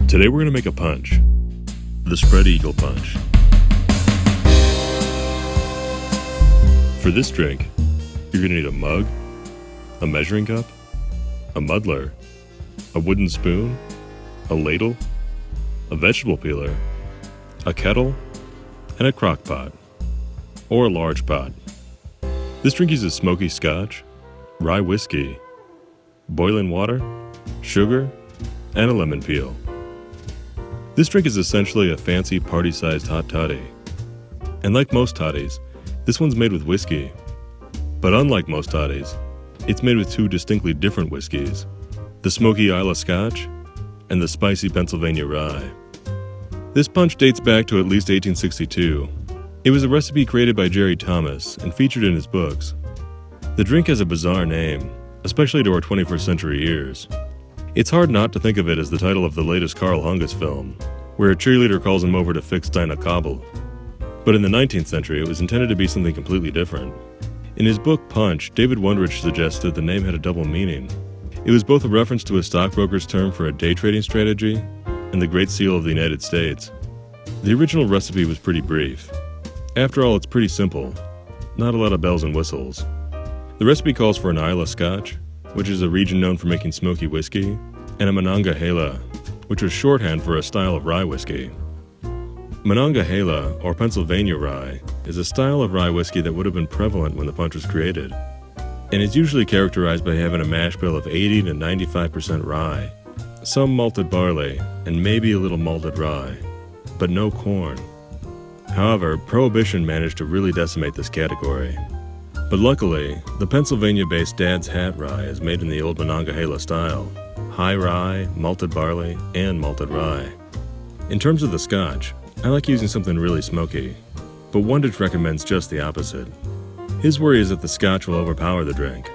Today we're going to make a punch, the Spread Eagle Punch. For this drink, you're going to need a mug, a measuring cup, a muddler, a wooden spoon, a ladle, a vegetable peeler, a kettle, and a crock pot, or a large pot. This drink uses Smoky Scotch, rye whiskey, boiling water, sugar, and a lemon peel. This drink is essentially a fancy party-sized hot toddy. And like most toddies, this one's made with whiskey. But unlike most toddies, it's made with two distinctly different whiskeys, the smoky Islay Scotch and the spicy Pennsylvania Rye. This punch dates back to at least 1862. It was a recipe created by Jerry Thomas and featured in his books. The drink has a bizarre name, especially to our 21st century ears. It's hard not to think of it as the title of the latest Carl Hungus film, where a cheerleader calls him over to fix Dinah Cobble. But in the 19th century, it was intended to be something completely different. In his book Punch, David Wondrich suggested the name had a double meaning. It was both a reference to a stockbroker's term for a day trading strategy and the Great Seal of the United States. The original recipe was pretty brief. After all, it's pretty simple. Not a lot of bells and whistles. The recipe calls for an Islay Scotch, which is a region known for making smoky whiskey, and a Monongahela, which was shorthand for a style of rye whiskey. Monongahela, or Pennsylvania Rye, is a style of rye whiskey that would have been prevalent when the punch was created, and is usually characterized by having a mash bill of 80 to 95% rye, some malted barley, and maybe a little malted rye, but no corn. However, Prohibition managed to really decimate this category. But luckily, the Pennsylvania-based Dad's Hat Rye is made in the old Monongahela style, high rye, malted barley, and malted rye. In terms of the Scotch, I like using something really smoky, but Wondrich recommends just the opposite. His worry is that the Scotch will overpower the drink.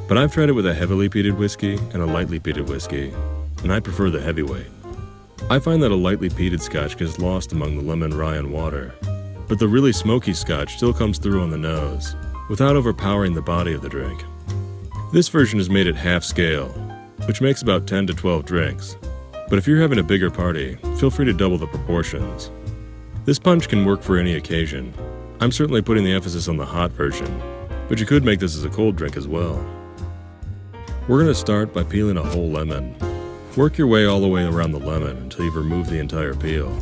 But I've tried it with a heavily peated whiskey and a lightly peated whiskey, and I prefer the heavyweight. I find that a lightly peated Scotch gets lost among the lemon, rye, and water, but the really smoky Scotch still comes through on the nose, without overpowering the body of the drink. This version is made at half scale, which makes about 10 to 12 drinks. But if you're having a bigger party, feel free to double the proportions. This punch can work for any occasion. I'm certainly putting the emphasis on the hot version, but you could make this as a cold drink as well. We're going to start by peeling a whole lemon. Work your way all the way around the lemon until you've removed the entire peel.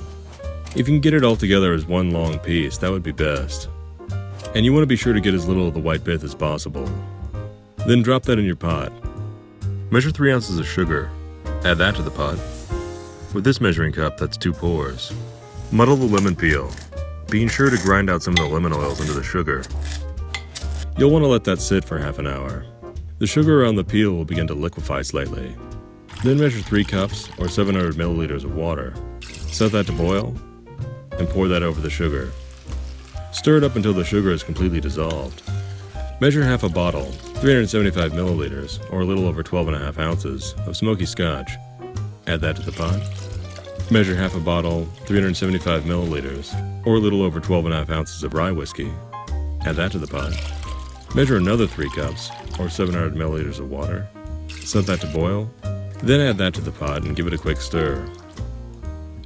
If you can get it all together as one long piece, that would be best. And you want to be sure to get as little of the white pith as possible. Then drop that in your pot. Measure 3 ounces of sugar. Add that to the pot. With this measuring cup, that's 2 pours. Muddle the lemon peel, being sure to grind out some of the lemon oils into the sugar. You'll want to let that sit for half an hour. The sugar around the peel will begin to liquefy slightly. Then measure 3 cups or 700 milliliters of water. Set that to boil, and pour that over the sugar. Stir it up until the sugar is completely dissolved. Measure half a bottle, 375 milliliters, or a little over 12.5 ounces, of smoky Scotch. Add that to the pot. Measure half a bottle, 375 milliliters, or a little over 12.5 ounces of rye whiskey. Add that to the pot. Measure another 3 cups, or 700 milliliters of water. Set that to boil. Then add that to the pot and give it a quick stir.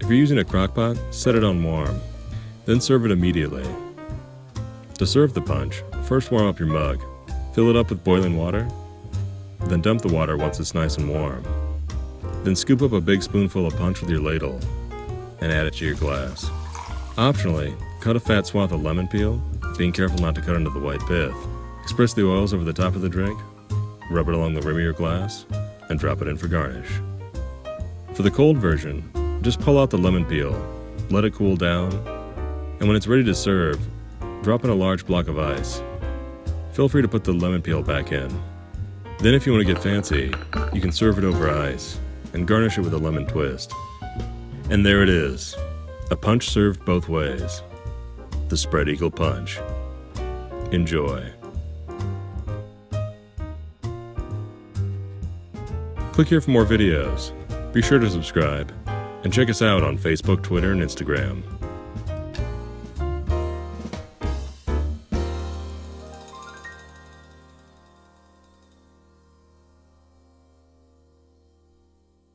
If you're using a crock pot, set it on warm. Then serve it immediately. To serve the punch, first warm up your mug. Fill it up with boiling water. Then dump the water once it's nice and warm. Then scoop up a big spoonful of punch with your ladle and add it to your glass. Optionally, cut a fat swath of lemon peel, being careful not to cut into the white pith. Express the oils over the top of the drink, rub it along the rim of your glass, and drop it in for garnish. For the cold version, just pull out the lemon peel, let it cool down, and when it's ready to serve, drop in a large block of ice. Feel free to put the lemon peel back in. Then if you want to get fancy, you can serve it over ice and garnish it with a lemon twist. And there it is, a punch served both ways. The Spread Eagle Punch. Enjoy. Click here for more videos. Be sure to subscribe, and check us out on Facebook, Twitter, and Instagram.